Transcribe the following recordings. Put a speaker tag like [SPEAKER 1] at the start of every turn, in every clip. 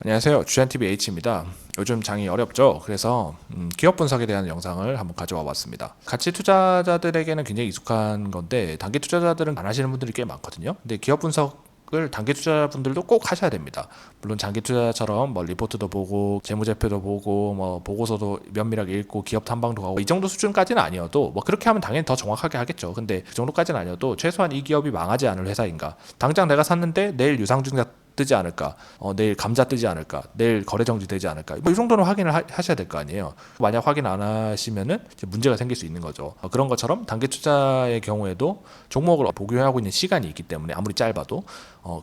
[SPEAKER 1] 안녕하세요. 주한TV H입니다. 요즘 장이 어렵죠. 그래서 기업 분석에 대한 영상을 한번 가져와 봤습니다. 가치 투자자들에게는 굉장히 익숙한 건데 단기 투자자들은 안 하시는 분들이 꽤 많거든요. 근데 기업 분석을 단기 투자자분들도 꼭 하셔야 됩니다. 물론 장기 투자처럼 뭐 리포트도 보고 재무제표도 보고 뭐 보고서도 면밀하게 읽고 기업 탐방도 가고 이 정도 수준까지는 아니어도 뭐 그렇게 하면 당연히 더 정확하게 하겠죠. 근데 그 정도까지는 아니어도 최소한 이 기업이 망하지 않을 회사인가, 당장 내가 샀는데 내일 유상증자 뜨지 않을까, 내일 감자 뜨지 않을까, 내일 거래 정지 되지 않을까, 뭐 이 정도는 확인을 하셔야 될 거 아니에요. 만약 확인 안 하시면은 이제 문제가 생길 수 있는 거죠. 그런 것처럼 단기 투자의 경우에도 종목을 보유하고 있는 시간이 있기 때문에 아무리 짧아도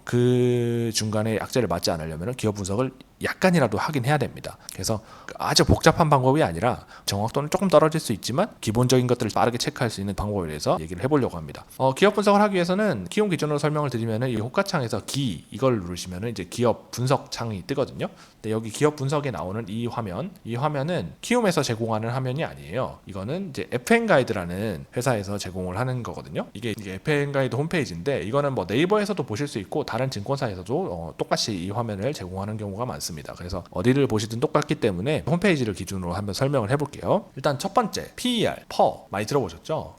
[SPEAKER 1] 그 중간에 약재를 맞지 않으려면 기업 분석을 약간이라도 하긴 해야 됩니다. 그래서 아주 복잡한 방법이 아니라 정확도는 조금 떨어질 수 있지만 기본적인 것들을 빠르게 체크할 수 있는 방법에 대해서 얘기를 해보려고 합니다. 기업 분석을 하기 위해서는 키움 기준으로 설명을 드리면은 이 호가창에서 이걸 누르시면은 이제 기업 분석 창이 뜨거든요. 근데 여기 기업 분석에 나오는 이 화면은 키움에서 제공하는 화면이 아니에요. 이거는 이제 FN 가이드라는 회사에서 제공을 하는 거거든요. 이게 FN 가이드 홈페이지인데 이거는 뭐 네이버에서도 보실 수 있고 다른 증권사에서도 똑같이 이 화면을 제공하는 경우가 많습니다. 그래서 어디를 보시든 똑같기 때문에 홈페이지를 기준으로 한번 설명을 해볼게요. 일단 첫 번째 PER, 퍼 많이 들어보셨죠?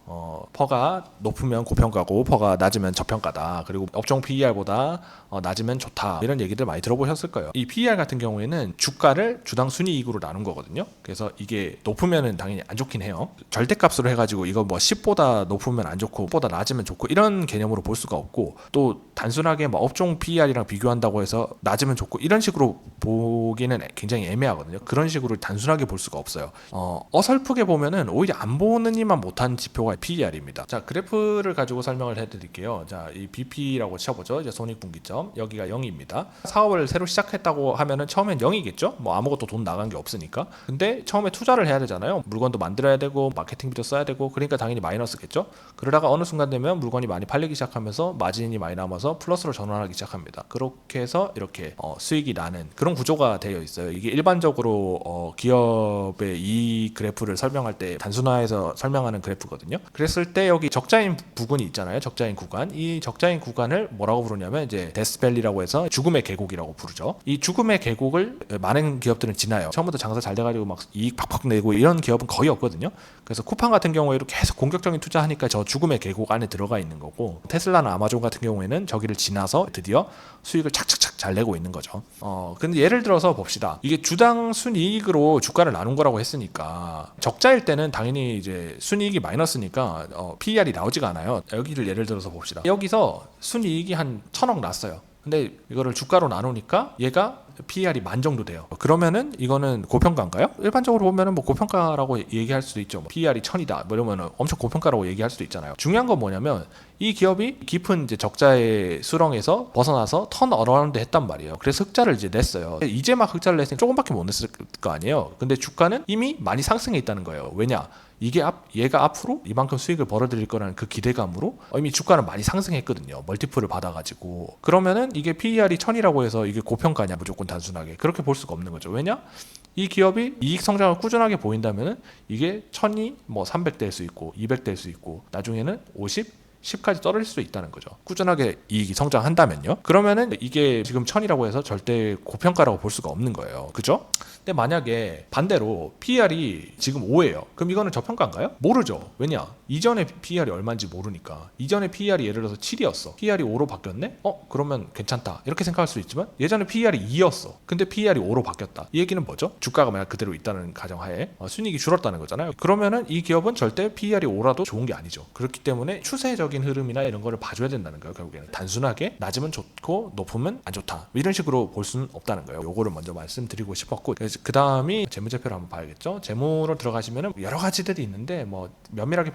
[SPEAKER 1] 퍼가 높으면 고평가고 퍼가 낮으면 저평가다. 그리고 업종 PER보다 낮으면 좋다. 이런 얘기들 많이 들어보셨을 거예요. 이 PER 같은 경우에는 주가를 주당 순이익으로 나눈 거거든요. 그래서 이게 높으면은 당연히 안 좋긴 해요. 절대값으로 해가지고 이거 뭐 10보다 높으면 안 좋고 10보다 낮으면 좋고 이런 개념으로 볼 수가 없고, 또 단순하게 뭐 업종 PER이랑 비교한다고 해서 낮으면 좋고 이런 식으로 보기는 굉장히 애매하거든요. 그런 식으로 단순하게 볼 수가 없어요. 어설프게 보면은 오히려 안 보느니만 못한 지표가 PER입니다. 자, 그래프를 가지고 설명을 해드릴게요. 자, 이 BP라고 쳐보죠. 이제 손익분기점 여기가 0입니다. 사업을 새로 시작했다고 하면은 처음엔 0이겠죠. 뭐 아무것도 돈 나간 게 없으니까. 근데 처음에 투자를 해야 되잖아요. 물건도 만들어야 되고 마케팅비도 써야 되고, 그러니까 당연히 마이너스겠죠. 그러다가 어느 순간 되면 물건이 많이 팔리기 시작하면서 마진이 많이 남아서 플러스로 전환하기 시작합니다. 그렇게 해서 이렇게 수익이 나는 그런 구조가 되어 있어요. 이게 일반적으로 기업의 이 그래프를 설명할 때 단순화해서 설명하는 그래프거든요. 그랬을 때 여기 적자인 부분이 있잖아요. 적자인 구간. 이 적자인 구간을 뭐라고 부르냐면 이제 데스밸리라고 해서 죽음의 계곡이라고 부르죠. 이 죽음의 계곡을 많은 기업들은 지나요. 처음부터 장사 잘 돼가지고 막 이익 팍팍 내고 이런 기업은 거의 없거든요. 그래서 쿠팡 같은 경우에도 계속 공격적인 투자하니까 저 죽음의 계곡 안에 들어가 있는 거고, 테슬라나 아마존 같은 경우에는 저기를 지나서 드디어 수익을 착착착 잘 내고 있는 거죠. 근데 예를 들어서 봅시다. 이게 주당 순이익으로 주가를 나눈 거라고 했으니까 적자일 때는 당연히 이제 순이익이 마이너스니까 PER이 나오지가 않아요. 여기를 예를 들어서 봅시다. 여기서 순이익이 한 1,000억 났어요. 근데 이거를 주가로 나누니까 얘가 PER이 10,000 정도 돼요. 그러면은 이거는 고평가인가요? 일반적으로 보면은 뭐 고평가라고 얘기할 수도 있죠. 뭐 PER이 1,000이다. 뭐 이러면은 엄청 고평가라고 얘기할 수도 있잖아요. 중요한 건 뭐냐면 이 기업이 깊은 이제 적자의 수렁에서 벗어나서 턴 어라운드 했단 말이에요. 그래서 흑자를 이제 냈어요. 이제 막 흑자를 냈으니 조금밖에 못 냈을 거 아니에요. 근데 주가는 이미 많이 상승해 있다는 거예요. 왜냐? 얘가 앞으로 이만큼 수익을 벌어들일 거라는 그 기대감으로 이미 주가는 많이 상승했거든요. 멀티플을 받아가지고. 그러면은 이게 PER이 1,000이라고 해서 이게 고평가냐? 무조건 단순하게 그렇게 볼 수가 없는 거죠. 왜냐? 이 기업이 이익 성장을 꾸준하게 보인다면은 이게 1,000이 뭐 300 될 수 있고 200 될 수 있고 나중에는 50 10까지 떨어질 수도 있다는 거죠. 꾸준하게 이익이 성장한다면요. 그러면은 이게 지금 1,000이라고 해서 절대 고평가라고 볼 수가 없는 거예요. 그죠? 근데 만약에 반대로 PER이 지금 5예요. 그럼 이거는 저평가인가요? 모르죠. 왜냐? 이전에 PER이 얼마인지 모르니까. 이전에 PER이 예를 들어서 7이었어. PER이 5로 바뀌었네? 그러면 괜찮다. 이렇게 생각할 수 있지만 예전에 PER이 2였어. 근데 PER이 5로 바뀌었다. 이 얘기는 뭐죠? 주가가 만약 그대로 있다는 가정하에 순이익이 줄었다는 거잖아요. 그러면은 이 기업은 절대 PER이 5라도 좋은 게 아니죠. 그렇기 때문에 추세적인 흐름이나 이런 거를 봐줘야 된다는 거예요. 결국에는 단순하게 낮으면 좋고 높으면 안 좋다. 이런 식으로 볼 수는 없다는 거예요. 요거를 먼저 말씀드리고 싶었고, 그 다음이 재무제표를 한번 봐야겠죠. 재무로 들어가시면은 여러 가지들이 있는데 뭐 면밀하게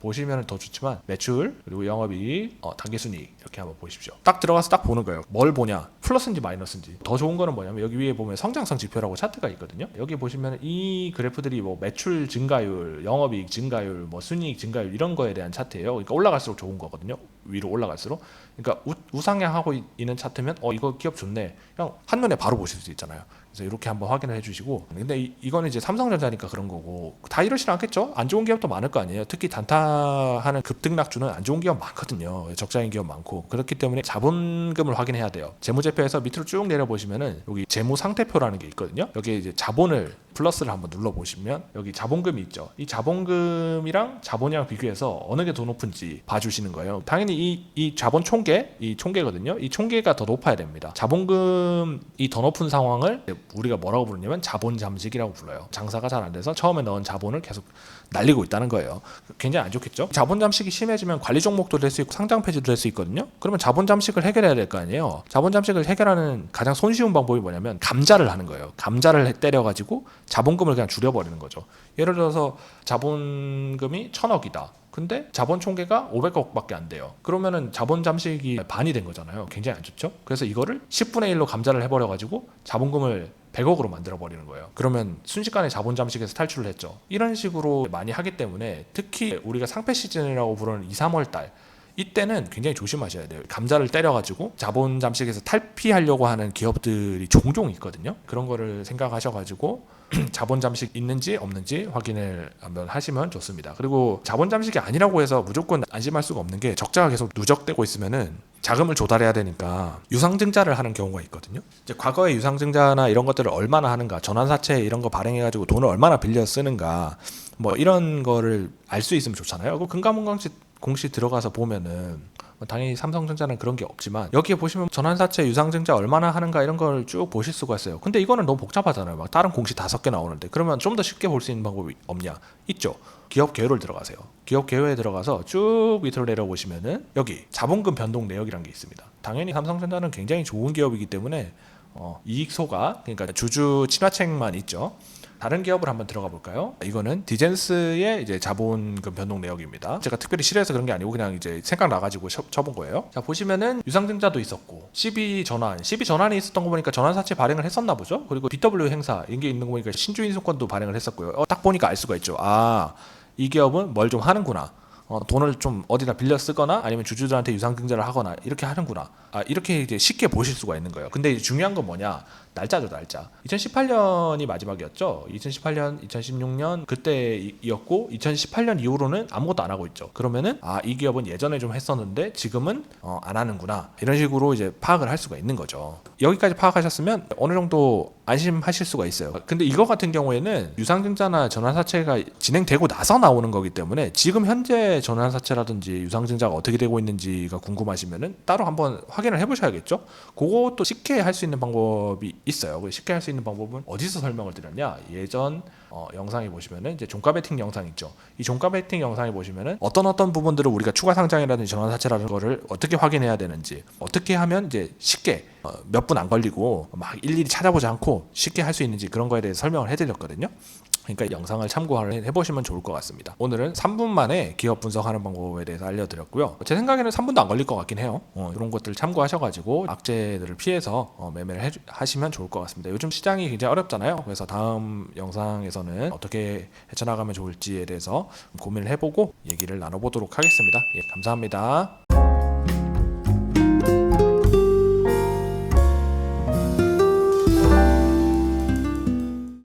[SPEAKER 1] 보시면 더 좋지만 매출, 그리고 영업이익, 당기순이익 이렇게 한번 보십시오. 딱 들어가서 딱 보는 거예요. 뭘 보냐? 플러스인지 마이너스인지. 더 좋은 거는 뭐냐면 여기 위에 보면 성장성 지표라고 차트가 있거든요. 여기 보시면 이 그래프들이 뭐 매출 증가율, 영업이익 증가율, 뭐 순이익 증가율 이런 거에 대한 차트예요. 그러니까 올라갈수록 좋은 거거든요. 위로 올라갈수록. 그러니까 우상향하고 있는 차트면 이거 기업 좋네, 그냥 한눈에 바로 보실 수 있잖아요. 그래서 이렇게 한번 확인을 해주시고. 근데 이거는 이제 삼성전자니까 그런 거고 다 이러진 않겠죠. 안 좋은 기업도 많을 거 아니에요. 특히 단타하는 급등락주는 안 좋은 기업 많거든요. 적자인 기업 많고. 그렇기 때문에 자본금을 확인해야 돼요. 재무제표에서 밑으로 쭉 내려보시면은 여기 재무상태표라는 게 있거든요. 여기에 이제 자본을 플러스를 한번 눌러보시면 여기 자본금이 있죠. 이 자본금이랑 자본이랑 비교해서 어느 게 더 높은지 봐주시는 거예요. 당연히 이 자본 총계, 이 총계거든요. 이 총계가 더 높아야 됩니다. 자본금이 더 높은 상황을 우리가 뭐라고 부르냐면 자본 잠식이라고 불러요. 장사가 잘 안 돼서 처음에 넣은 자본을 계속 날리고 있다는 거예요. 굉장히 안 좋겠죠. 자본 잠식이 심해지면 관리 종목도 될 수 있고 상장 폐지도 될 수 있거든요. 그러면 자본 잠식을 해결해야 될 거 아니에요. 자본 잠식을 해결하는 가장 손쉬운 방법이 뭐냐면 감자를 하는 거예요. 감자를 때려가지고 자본금을 그냥 줄여버리는 거죠. 예를 들어서 자본금이 1,000억이다. 근데 자본 총계가 500억밖에 안 돼요. 그러면은 자본 잠식이 반이 된 거잖아요. 굉장히 안 좋죠. 그래서 이거를 10분의 1로 감자를 해버려가지고 자본금을 100억으로 만들어버리는 거예요. 그러면 순식간에 자본 잠식에서 탈출을 했죠. 이런 식으로 많이 하기 때문에 특히 우리가 상패 시즌이라고 부르는 2, 3월 달 이때는 굉장히 조심하셔야 돼요. 감자를 때려가지고 자본 잠식에서 탈피하려고 하는 기업들이 종종 있거든요. 그런 거를 생각하셔가지고 자본 잠식 있는지 없는지 확인을 한번 하시면 좋습니다. 그리고 자본 잠식이 아니라고 해서 무조건 안심할 수가 없는 게 적자가 계속 누적되고 있으면은 자금을 조달해야 되니까 유상증자를 하는 경우가 있거든요. 이제 과거의 유상증자나 이런 것들을 얼마나 하는가, 전환사채 이런 거 발행해가지고 돈을 얼마나 빌려 쓰는가, 뭐 이런 거를 알 수 있으면 좋잖아요. 그 금감원공시 공시 들어가서 보면은 당연히 삼성전자는 그런 게 없지만 여기에 보시면 전환사채 유상증자 얼마나 하는가 이런 걸 쭉 보실 수가 있어요. 근데 이거는 너무 복잡하잖아요. 막 다른 공시 5개 나오는데. 그러면 좀 더 쉽게 볼 수 있는 방법이 없냐? 있죠. 기업 개요를 들어가세요. 기업 개요에 들어가서 쭉 밑으로 내려보시면은 여기 자본금 변동 내역이라는 게 있습니다. 당연히 삼성전자는 굉장히 좋은 기업이기 때문에 이익소가, 그러니까 주주 친화책만 있죠. 다른 기업을 한번 들어가 볼까요? 이거는 디젠스의 이제 자본금 변동 내역입니다. 제가 특별히 싫어해서 그런 게 아니고 그냥 이제 생각 나가지고 쳐본 거예요. 자, 보시면은 유상증자도 있었고 CB 전환이 있었던 거 보니까 전환사채 발행을 했었나 보죠. 그리고 BW 행사 이게 있는 거 보니까 신주인수권도 발행을 했었고요. 딱 보니까 알 수가 있죠. 이 기업은 뭘 좀 하는구나. 돈을 좀 어디다 빌려 쓰거나 아니면 주주들한테 유상증자를 하거나 이렇게 하는구나. 이렇게 이제 쉽게 보실 수가 있는 거예요. 근데 이제 중요한 건 뭐냐? 날짜죠, 날짜. 2018년이 마지막이었죠. 2018년, 2016년 그때이었고 2018년 이후로는 아무것도 안 하고 있죠. 그러면은 이 기업은 예전에 좀 했었는데 지금은 안 하는구나. 이런 식으로 이제 파악을 할 수가 있는 거죠. 여기까지 파악하셨으면 어느 정도 안심하실 수가 있어요. 근데 이거 같은 경우에는 유상증자나 전환사채가 진행되고 나서 나오는 거기 때문에 지금 현재 전환사채라든지 유상증자가 어떻게 되고 있는지가 궁금하시면은 따로 한번 확인을 해보셔야겠죠. 그것도 쉽게 할 수 있는 방법이 있어요. 쉽게 할 수 있는 방법은 어디서 설명을 드렸냐? 예전 영상에 보시면은 이제 종가 베팅 영상 있죠. 이 종가 베팅 영상에 보시면은 어떤 부분들을 우리가 추가 상장이라든지 전환사채라는 거를 어떻게 확인해야 되는지, 어떻게 하면 이제 쉽게 몇 분 안 걸리고 막 일일이 찾아보지 않고 쉽게 할 수 있는지 그런 거에 대해서 설명을 해드렸거든요. 그러니까 영상을 참고해보시면 좋을 것 같습니다. 오늘은 3분 만에 기업 분석하는 방법에 대해서 알려드렸고요. 제 생각에는 3분도 안 걸릴 것 같긴 해요. 이런 것들을 참고하셔가지고 악재들을 피해서 매매를 하시면 좋을 것 같습니다. 요즘 시장이 굉장히 어렵잖아요. 그래서 다음 영상에서는 어떻게 헤쳐나가면 좋을지에 대해서 고민을 해보고 얘기를 나눠보도록 하겠습니다. 감사합니다.